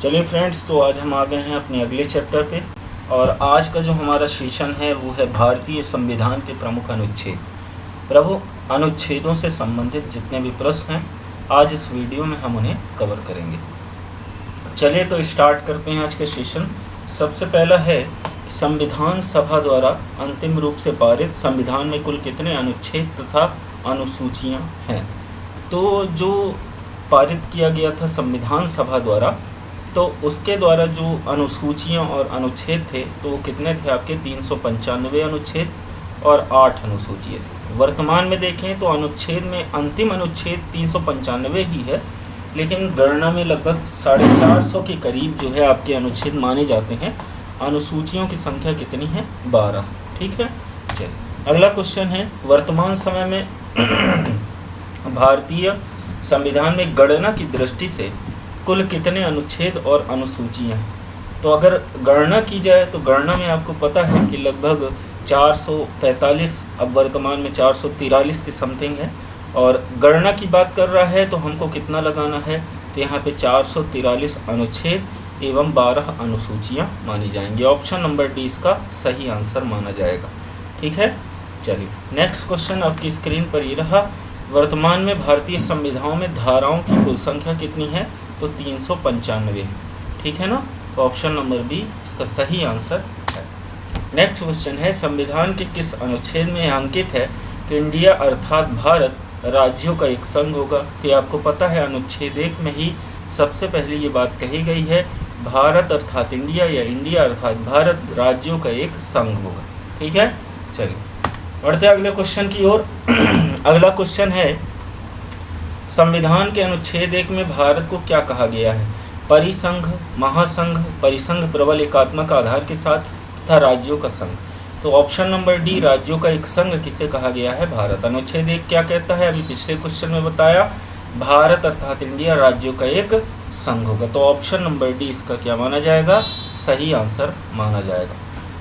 चलिए फ्रेंड्स, तो आज हम आ गए हैं अपने अगले चैप्टर पे। और आज का जो हमारा सेशन है वो है भारतीय संविधान के प्रमुख अनुच्छेद। प्रमुख अनुच्छेदों से संबंधित जितने भी प्रश्न हैं आज इस वीडियो में हम उन्हें कवर करेंगे। चलिए तो स्टार्ट करते हैं आज का सेशन। सबसे पहला है संविधान सभा द्वारा अंतिम रूप से पारित संविधान में कुल कितने अनुच्छेद तथा अनुसूचियाँ हैं। तो जो पारित किया गया था संविधान सभा द्वारा, तो उसके द्वारा जो अनुसूचियाँ और अनुच्छेद थे तो वो कितने थे आपके 395 अनुच्छेद और 8 अनुसूचियाँ थे। वर्तमान में देखें तो अनुच्छेद में अंतिम अनुच्छेद 395 ही है, लेकिन गणना में लगभग 450 के करीब जो है आपके अनुच्छेद माने जाते हैं। अनुसूचियों की संख्या कितनी है? 12। ठीक है। चलिए अगला क्वेश्चन है, वर्तमान समय में भारतीय संविधान में गणना की दृष्टि से कुल कितने अनुच्छेद और अनुसूचियाँ हैं। तो अगर गणना की जाए तो गणना में आपको पता है कि लगभग 445, अब वर्तमान में 443 के समथिंग है। और गणना की बात कर रहा है तो हमको कितना लगाना है, तो यहाँ पे 443 अनुच्छेद एवं 12 अनुसूचियाँ मानी जाएंगी। ऑप्शन नंबर डी इसका सही आंसर माना जाएगा। ठीक है। चलिए नेक्स्ट क्वेश्चन आपकी स्क्रीन पर ये रहा, वर्तमान में भारतीय संविधान में धाराओं की कुल संख्या कितनी है, तो 395। ठीक है ना। तो ऑप्शन नंबर बी इसका सही आंसर है। नेक्स्ट क्वेश्चन है, संविधान के किस अनुच्छेद में अंकित है कि इंडिया अर्थात भारत राज्यों का एक संघ होगा। तो आपको पता है अनुच्छेद 1 में ही सबसे पहले ये बात कही गई है, भारत अर्थात इंडिया या इंडिया अर्थात भारत राज्यों का एक संघ होगा। ठीक है। चलिए बढ़ते अगले क्वेश्चन की ओर। अगला क्वेश्चन है, संविधान के अनुच्छेद 1 में भारत को क्या कहा गया है? परिसंघ, महासंघ, परिसंघ प्रबल एकात्मक आधार के साथ तथा राज्यों का संघ। तो ऑप्शन नंबर डी राज्यों का एक संघ किसे कहा गया है? भारत। अनुच्छेद 1 क्या कहता है? अभी पिछले क्वेश्चन में बताया, भारत अर्थात इंडिया राज्यों का एक संघ होगा। तो ऑप्शन नंबर डी इसका क्या माना जाएगा? सही आंसर माना जाएगा।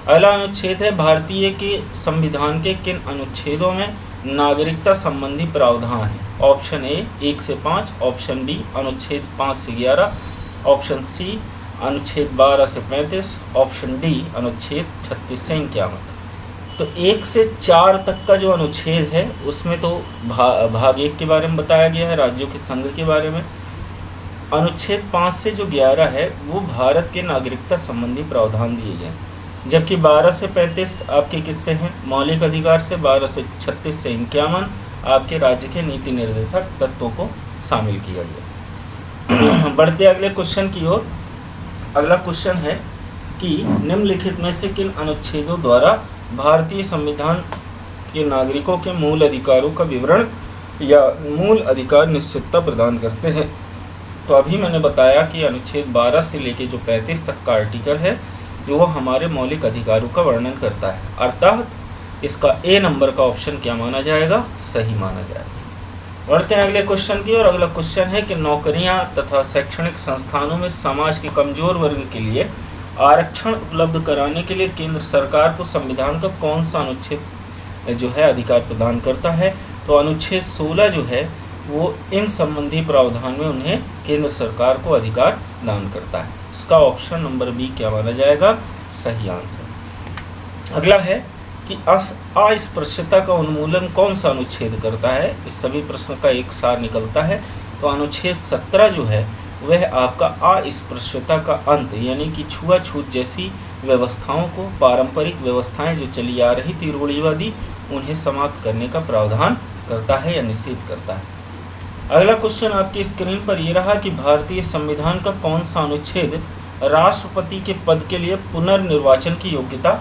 अगला अनुच्छेद है, भारतीय के संविधान के किन अनुच्छेदों में नागरिकता संबंधी प्रावधान है? ऑप्शन ए 1 से 5, ऑप्शन बी अनुच्छेद 5 से 11, ऑप्शन सी अनुच्छेद 12 से 35, ऑप्शन डी अनुच्छेद 36 से 51। तो 1 से 4 तक का जो अनुच्छेद है उसमें तो भाग 1 के बारे में बताया गया है, राज्यों के संघ के बारे में। अनुच्छेद 5 से जो 11 है वो भारत के नागरिकता संबंधी प्रावधान दिए गए, जबकि 12 से 35 आपके किससे हैं? मौलिक अधिकार से। 12 से 36 से 51 आपके राज्य के नीति निर्देशक तत्वों को शामिल किया गया। बढ़ते अगले क्वेश्चन की ओर। अगला क्वेश्चन है कि निम्नलिखित में से किन अनुच्छेदों द्वारा भारतीय संविधान के नागरिकों के मूल अधिकारों का विवरण या मूल अधिकार निश्चितता प्रदान करते हैं? तो अभी मैंने बताया कि अनुच्छेद 12 से लेके जो 35 तक का आर्टिकल है जो वो हमारे मौलिक अधिकारों का वर्णन करता है, अर्थात इसका ए नंबर का ऑप्शन क्या माना जाएगा? सही माना जाएगा। बढ़ते हैं अगले क्वेश्चन की और अगला क्वेश्चन है कि नौकरियां तथा शैक्षणिक संस्थानों में समाज के कमजोर वर्ग के लिए आरक्षण उपलब्ध कराने के लिए केंद्र सरकार को संविधान का कौन सा अनुच्छेद जो है अधिकार प्रदान करता है? तो अनुच्छेद 16 जो है वो इन संबंधी प्रावधान में उन्हें केंद्र सरकार को अधिकार प्रदान करता है। इसका ऑप्शन नंबर बी क्या माना जाएगा? सही आंसर। अगला है कि अस्पृश्यता का उन्मूलन कौन सा अनुच्छेद करता है? इस सभी प्रश्नों का एक सार निकलता है। तो अनुच्छेद 17 जो है वह आपका अस्पृश्यता का अंत यानी कि छुआछूत जैसी व्यवस्थाओं को, पारंपरिक व्यवस्थाएं जो चली आ रही थी रूढ़िवादी, उन्हें समाप्त करने का प्रावधान करता है या निषेध करता है। अगला क्वेश्चन आपकी स्क्रीन पर यह रहा कि भारतीय संविधान का कौन सा अनुच्छेद राष्ट्रपति के पद के लिए पुनर्निर्वाचन की योग्यता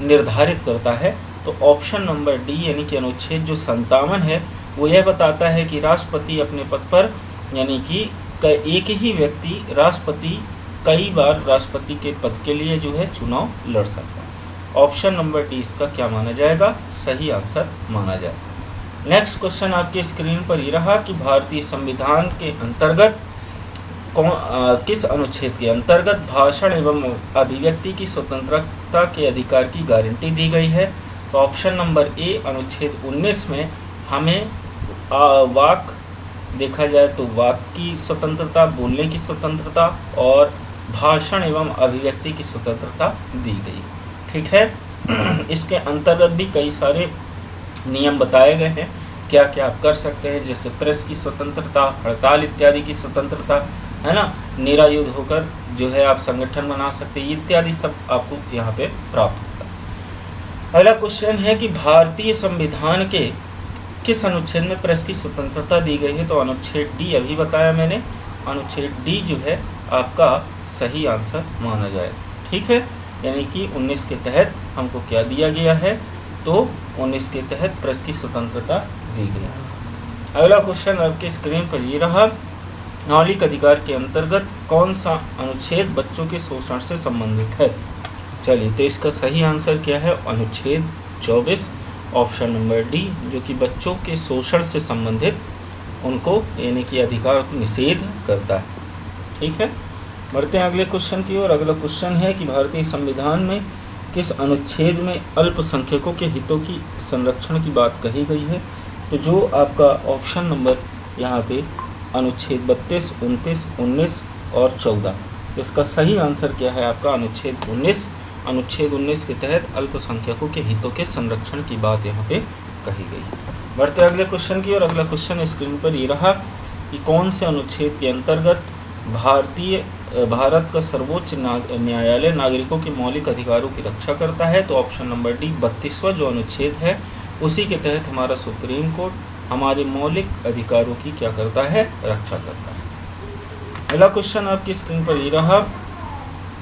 निर्धारित करता है? तो ऑप्शन नंबर डी यानी कि अनुच्छेद जो 57 है वो यह बताता है कि राष्ट्रपति अपने पद पर यानी कि एक ही व्यक्ति राष्ट्रपति कई बार राष्ट्रपति के पद के लिए जो है चुनाव लड़ सकता है। ऑप्शन नंबर डी इसका क्या माना जाएगा? सही आंसर माना जाएगा। नेक्स्ट क्वेश्चन आपके स्क्रीन पर ये रहा कि भारतीय संविधान के अंतर्गत किस अनुच्छेद के अंतर्गत भाषण एवं अभिव्यक्ति की स्वतंत्रता के अधिकार की गारंटी दी गई है? तो ऑप्शन नंबर ए अनुच्छेद 19 में हमें वाक देखा जाए तो वाक की स्वतंत्रता, बोलने की स्वतंत्रता और भाषण एवं अभिव्यक्ति की स्वतंत्रता दी गई। ठीक है। इसके अंतर्गत भी कई सारे नियम बताए गए हैं, क्या क्या आप कर सकते हैं, जैसे प्रेस की स्वतंत्रता, हड़ताल इत्यादि की स्वतंत्रता, है ना, निरायुध होकर जो है आप संगठन बना सकते हैं, इत्यादि सब आपको यहाँ पे प्राप्त होता है। अगला क्वेश्चन है कि भारतीय संविधान के किस अनुच्छेद में प्रेस की स्वतंत्रता दी गई है? तो अनुच्छेद डी, अभी बताया मैंने, अनुच्छेद डी जो है आपका सही आंसर माना जाएगा। ठीक है, यानी कि 19 के तहत हमको क्या दिया गया है? तो 19 के तहत प्रेस की स्वतंत्रता दी गई है। अगला क्वेश्चन आपके स्क्रीन पर ये रहा, मौलिक अधिकार के अंतर्गत कौन सा अनुच्छेद बच्चों के शोषण से संबंधित है? चलिए, तो इसका सही आंसर क्या है? अनुच्छेद 24, ऑप्शन नंबर डी, जो कि बच्चों के शोषण से संबंधित उनको यानी कि अधिकार को निषेध करता है। ठीक है, बढ़ते हैं अगले क्वेश्चन की ओर। अगला क्वेश्चन है कि भारतीय संविधान में किस अनुच्छेद में अल्पसंख्यकों के हितों की संरक्षण की बात कही गई है? तो जो आपका ऑप्शन नंबर यहाँ पे अनुच्छेद 32, 29, 19 और 14, इसका सही आंसर क्या है आपका? अनुच्छेद 19। अनुच्छेद 19 के तहत अल्पसंख्यकों के हितों के संरक्षण की बात यहाँ पे कही गई। बढ़ते अगले क्वेश्चन की ओर। अगला क्वेश्चन स्क्रीन पर ये रहा कि कौन से अनुच्छेद के अंतर्गत भारत का सर्वोच्च न्यायालय नागरिकों के मौलिक अधिकारों की रक्षा करता है? तो ऑप्शन नंबर डी, 32वां जो अनुच्छेद है, उसी के तहत हमारा सुप्रीम कोर्ट हमारे मौलिक अधिकारों की क्या करता है? रक्षा करता है। अगला क्वेश्चन आपकी स्क्रीन पर ये रहा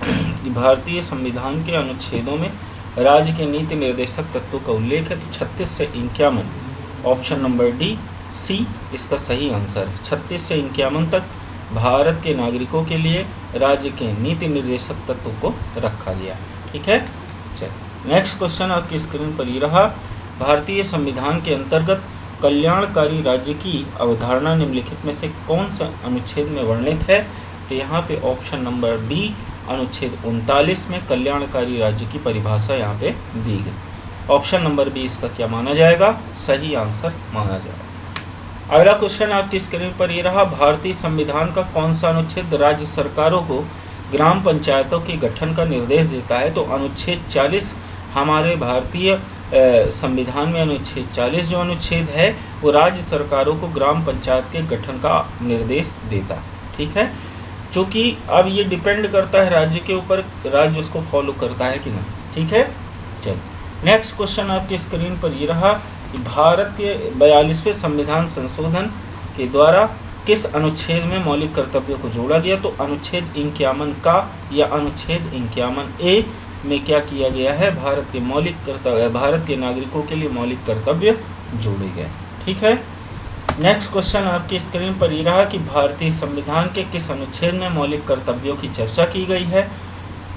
कि भारतीय संविधान के अनुच्छेदों में राज्य के नीति निर्देशक तत्वों का उल्लेख है? तो 36 से 51, ऑप्शन नंबर डी, सी इसका सही आंसर है। 36 से 51 तक भारत के नागरिकों के लिए राज्य के नीति निर्देशक तत्वों को रखा गया। ठीक है, चलिए नेक्स्ट क्वेश्चन आपकी स्क्रीन पर ये रहा, भारतीय संविधान के अंतर्गत कल्याणकारी राज्य की अवधारणा निम्नलिखित में से कौन सा अनुच्छेद में वर्णित है? तो यहाँ पे ऑप्शन नंबर बी, अनुच्छेद 39 में कल्याणकारी राज्य की परिभाषा यहाँ पे दी गई। ऑप्शन नंबर बी इसका क्या माना जाएगा? सही आंसर माना जाएगा। अगला क्वेश्चन आपकी स्क्रीन पर ये रहा, भारतीय संविधान का कौन सा अनुच्छेद राज्य सरकारों को ग्राम पंचायतों के गठन का निर्देश देता है? तो अनुच्छेद 40 हमारे भारतीय संविधान में अनुच्छेद 40 जो अनुच्छेद है वो राज्य सरकारों को ग्राम पंचायत के गठन का निर्देश देता है। ठीक है, क्योंकि अब ये डिपेंड करता है राज्य के ऊपर, राज्य उसको फॉलो करता है कि नहीं। ठीक है, चलिए नेक्स्ट क्वेश्चन आपकी स्क्रीन पर ये रहा कि भारत के 42वें संविधान संशोधन के द्वारा किस अनुच्छेद में मौलिक कर्तव्यों को जोड़ा गया? तो अनुच्छेद 51 का या अनुच्छेद 51A में क्या किया गया है? भारत के नागरिकों के लिए मौलिक कर्तव्य जोड़े गए। ठीक है, नेक्स्ट क्वेश्चन आपकी स्क्रीन पर ये रहा कि भारतीय संविधान के किस अनुच्छेद में मौलिक कर्तव्यों की चर्चा की गई है?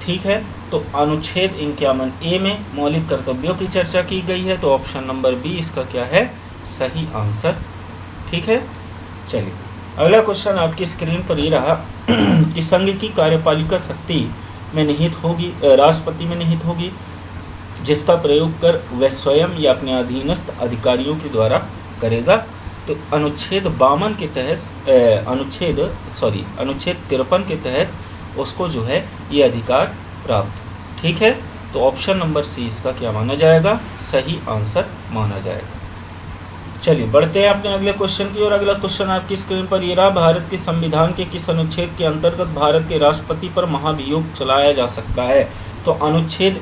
ठीक है, तो अनुच्छेद 51A में मौलिक कर्तव्यों की चर्चा की गई है। तो ऑप्शन नंबर बी इसका क्या है? सही आंसर। ठीक है, चलिए अगला क्वेश्चन आपकी स्क्रीन पर ये रहा कि संघ की कार्यपालिका शक्ति में निहित होगी, राष्ट्रपति में निहित होगी, जिसका प्रयोग कर वह स्वयं या अपने अधीनस्थ अधिकारियों के द्वारा करेगा। तो अनुच्छेद 52 के तहत अनुच्छेद 53 के तहत उसको जो है ये अधिकार प्राप्त। ठीक है, तो ऑप्शन नंबर सी इसका क्या माना जाएगा? सही आंसर माना जाएगा। चलिए बढ़ते हैं अपने अगले क्वेश्चन की ओर। अगला क्वेश्चन आपकी स्क्रीन पर ये रहा, भारत के संविधान के किस अनुच्छेद के अंतर्गत भारत के राष्ट्रपति पर महाभियोग चलाया जा सकता है? तो अनुच्छेद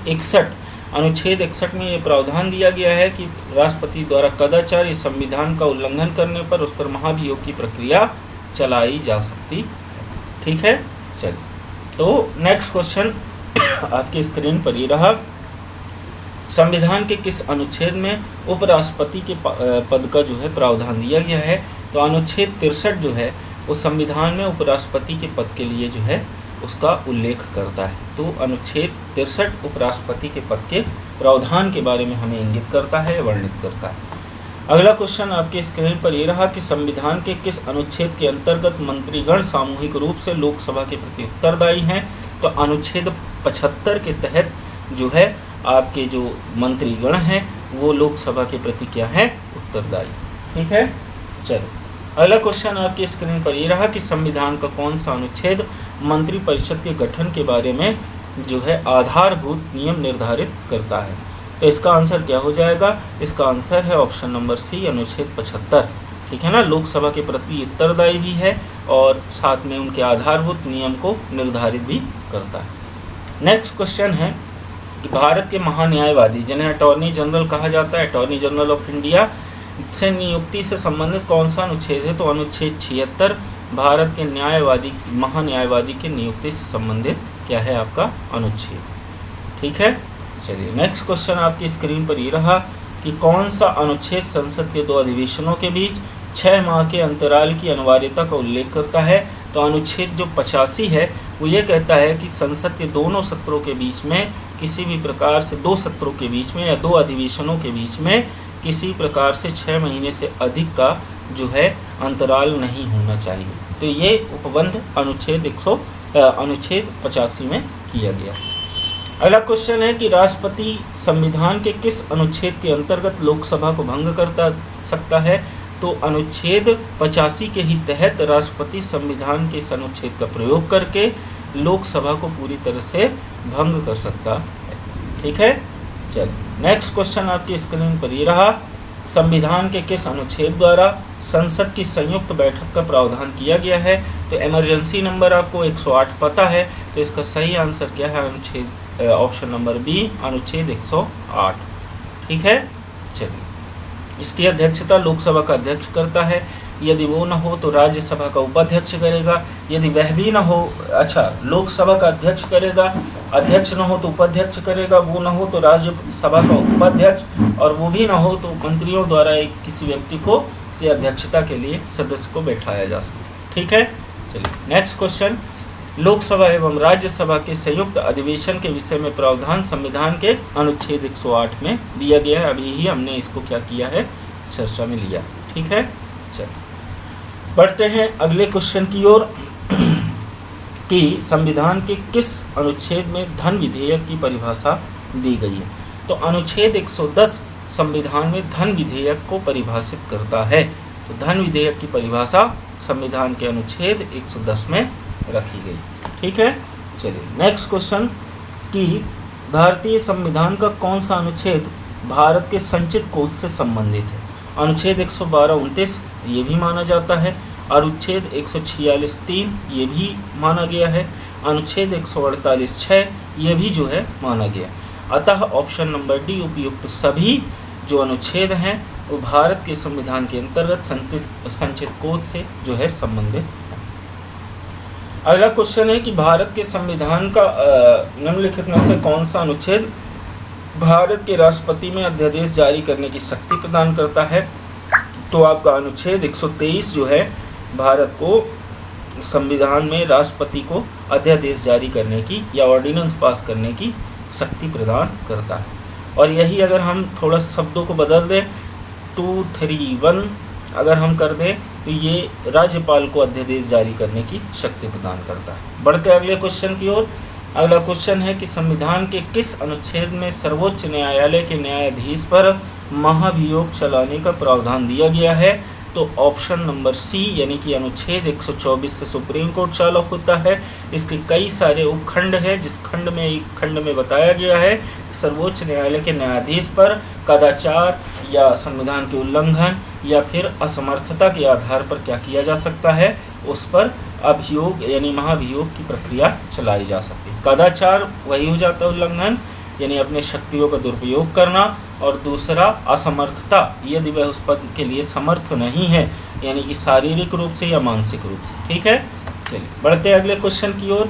61 में ये प्रावधान दिया गया है कि राष्ट्रपति द्वारा कदाचार या संविधान का उल्लंघन करने पर उस पर महाभियोग की प्रक्रिया चलाई जा सकती। ठीक है, चलिए तो नेक्स्ट क्वेश्चन आपकी स्क्रीन पर ये रहा, संविधान के किस अनुच्छेद में उपराष्ट्रपति के पद का जो है प्रावधान दिया गया है? तो अनुच्छेद 63 जो है वो संविधान में उपराष्ट्रपति के पद के लिए जो है उसका उल्लेख करता है। तो अनुच्छेद 63 उपराष्ट्रपति के पद के प्रावधान के बारे में हमें इंगित करता है, वर्णित करता है। अगला क्वेश्चन आपके स्क्रीन पर ये रहा कि संविधान के किस अनुच्छेद के अंतर्गत मंत्रीगण सामूहिक रूप से लोकसभा के प्रति उत्तरदायी हैं? तो अनुच्छेद 75 के तहत जो है आपके जो मंत्रीगण हैं वो लोकसभा के प्रति क्या है? उत्तरदायी। ठीक है, चलो अगला क्वेश्चन आपकी स्क्रीन पर ये रहा कि संविधान का कौन सा अनुच्छेद मंत्रिपरिषद के गठन के बारे में जो है आधारभूत नियम निर्धारित करता है। तो इसका आंसर क्या हो जाएगा? इसका आंसर है ऑप्शन नंबर सी, अनुच्छेद 75। ठीक है ना, लोकसभा के प्रति उत्तरदायी भी है और साथ में उनके आधारभूत नियम को निर्धारित भी करता है। नेक्स्ट क्वेश्चन है कि भारत के महान्यायवादी जिन्हें अटॉर्नी जनरल कहा जाता है, अटॉर्नी जनरल ऑफ इंडिया से नियुक्ति से संबंधित कौन सा अनुच्छेद है? तो अनुच्छेद 76 भारत के न्यायवादी महान्यायवादी के नियुक्ति से संबंधित क्या है आपका अनुच्छेद। ठीक है, चलिए नेक्स्ट क्वेश्चन आपकी स्क्रीन पर ये रहा कि कौन सा अनुच्छेद संसद के 2 अधिवेशनों के बीच 6 माह के अंतराल की अनिवार्यता का उल्लेख करता है? तो अनुच्छेद जो 85 है वो ये कहता है कि संसद के दोनों सत्रों के बीच में किसी भी प्रकार से 2 सत्रों के बीच में या 2 अधिवेशनों के बीच में किसी प्रकार से 6 महीने से अधिक का जो है अंतराल नहीं होना चाहिए। तो ये उपबंध अनुच्छेद 85 में किया गया। अगला क्वेश्चन है कि राष्ट्रपति संविधान के किस अनुच्छेद के अंतर्गत लोकसभा को भंग कर सकता है? तो अनुच्छेद 85 के ही तहत राष्ट्रपति संविधान के इस अनुच्छेद का प्रयोग करके लोकसभा को पूरी तरह से भंग कर सकता है। ठीक है, चलिए नेक्स्ट क्वेश्चन आपकी स्क्रीन पर ये रहा, संविधान के किस अनुच्छेद द्वारा संसद की संयुक्त बैठक का प्रावधान किया गया है? तो इमरजेंसी नंबर आपको 108 पता है, तो इसका सही आंसर क्या है? अनुच्छेद ऑप्शन नंबर बी, अनुच्छेद 108। ठीक है, चलिए इसकी अध्यक्षता लोकसभा का अध्यक्ष करता है। यदि वो न हो तो राज्यसभा का उपाध्यक्ष करेगा। यदि वह भी न हो, अच्छा लोकसभा का अध्यक्ष करेगा, अध्यक्ष न हो तो उपाध्यक्ष करेगा, वो न हो तो राज्यसभा का उपाध्यक्ष, और वो भी न हो तो मंत्रियों द्वारा एक किसी व्यक्ति को अध्यक्षता के लिए सदस्य को बैठाया जा सकता। ठीक है, चलिए नेक्स्ट क्वेश्चन, लोकसभा एवं राज्यसभा के संयुक्त अधिवेशन के विषय में प्रावधान संविधान के अनुच्छेद 108 में दिया गया है। अभी ही हमने इसको क्या किया है, चर्चा में लिया। ठीक है, चलिए बढ़ते हैं अगले क्वेश्चन की ओर कि संविधान के किस अनुच्छेद में धन विधेयक की परिभाषा दी गई है? तो अनुच्छेद 110 संविधान में धन विधेयक को परिभाषित करता है। तो धन विधेयक की परिभाषा संविधान के अनुच्छेद 110 में रखी गई। ठीक है, चलिए नेक्स्ट क्वेश्चन कि भारतीय संविधान का कौन सा अनुच्छेद भारत के संचित कोष से संबंधित है? अनुच्छेद 112-29 ये भी माना जाता है, अनुच्छेद 146-3 ये भी माना गया है, अनुच्छेद 148-6 ये भी जो है माना गया। अतः ऑप्शन नंबर डी उपयुक्त सभी जो अनुच्छेद हैं वो भारत के संविधान के अंतर्गत संचित कोष से जो है संबंधित। अगला क्वेश्चन है कि भारत के संविधान का निम्नलिखित में से कौन सा अनुच्छेद भारत के राष्ट्रपति में अध्यादेश जारी करने की शक्ति प्रदान करता है? तो आपका अनुच्छेद 123 जो है भारत को संविधान में राष्ट्रपति को अध्यादेश जारी करने की या ऑर्डिनेंस पास करने की शक्ति प्रदान करता है। और यही अगर हम थोड़ा शब्दों को बदल दें 231 अगर हम कर दें तो ये राज्यपाल को अध्यादेश जारी करने की शक्ति प्रदान करता है। बढ़ते अगले क्वेश्चन की ओर। अगला क्वेश्चन है कि संविधान के किस अनुच्छेद में सर्वोच्च न्यायालय के न्यायाधीश पर महाभियोग चलाने का प्रावधान दिया गया है? तो ऑप्शन नंबर सी यानी कि अनुच्छेद 124 से सुप्रीम कोर्ट चालू होता है। इसके कई सारे उपखंड हैं, जिस खंड में एक खंड में बताया गया है सर्वोच्च न्यायालय के न्यायाधीश पर कदाचार या संविधान के उल्लंघन या फिर असमर्थता के आधार पर क्या किया जा सकता है, उस पर अभियोग यानी महाभियोग की प्रक्रिया चलाई जा सकती है। कदाचार वही हो जाता है उल्लंघन यानी अपने शक्तियों का दुरुपयोग करना, और दूसरा असमर्थता यदि वह उस पद के लिए समर्थ नहीं है यानी कि शारीरिक रूप से या मानसिक रूप से। ठीक है, चलिए बढ़ते हैं अगले क्वेश्चन की ओर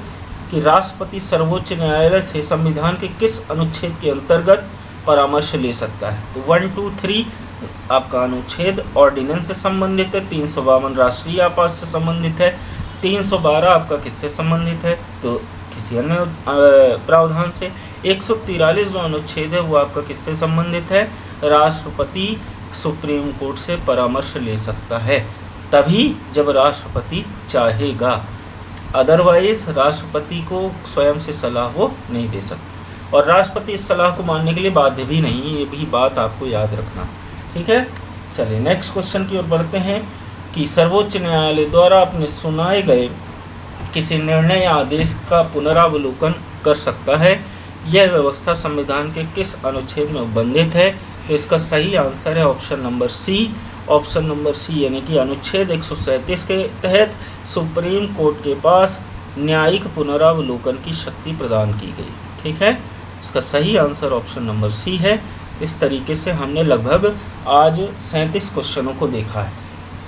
कि राष्ट्रपति सर्वोच्च न्यायालय से संविधान के किस अनुच्छेद के अंतर्गत परामर्श ले सकता है? तो 1, 2, 3 आपका अनुच्छेद ऑर्डिनेंस से संबंधित है, 352 राष्ट्रीय आपात से संबंधित है, 312 आपका किससे संबंधित है? तो किसी अन्य प्रावधान से। 143 जो अनुच्छेद है वो आपका किससे संबंधित है? राष्ट्रपति सुप्रीम कोर्ट से परामर्श ले सकता है तभी जब राष्ट्रपति चाहेगा, अदरवाइज राष्ट्रपति को स्वयं से सलाह वो नहीं दे सकता, और राष्ट्रपति इस सलाह को मानने के लिए बाध्य भी नहीं, ये भी बात आपको याद रखना। ठीक है, चलिए नेक्स्ट क्वेश्चन की ओर बढ़ते हैं कि सर्वोच्च न्यायालय द्वारा अपने सुनाए गए किसी निर्णय या आदेश का पुनरावलोकन कर सकता है। यह व्यवस्था संविधान के किस अनुच्छेद में उपबंधित है? तो इसका सही आंसर है option number C. Option number C यानी कि अनुच्छेद 137 के तहत सुप्रीम कोर्ट के पास न्यायिक पुनरावलोकन की शक्ति प्रदान की गई। ठीक है, इसका सही आंसर ऑप्शन नंबर सी है। इस तरीके से हमने लगभग आज 37 क्वेश्चनों को देखा है,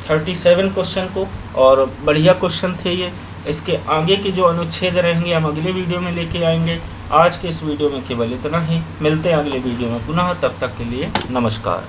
37 क्वेश्चन को, और बढ़िया क्वेश्चन थे ये। इसके आगे के जो अनुच्छेद रहेंगे हम अगले वीडियो में लेके आएंगे। आज के इस वीडियो में केवल इतना ही। मिलते हैं अगले वीडियो में पुनः, तब तक के लिए नमस्कार।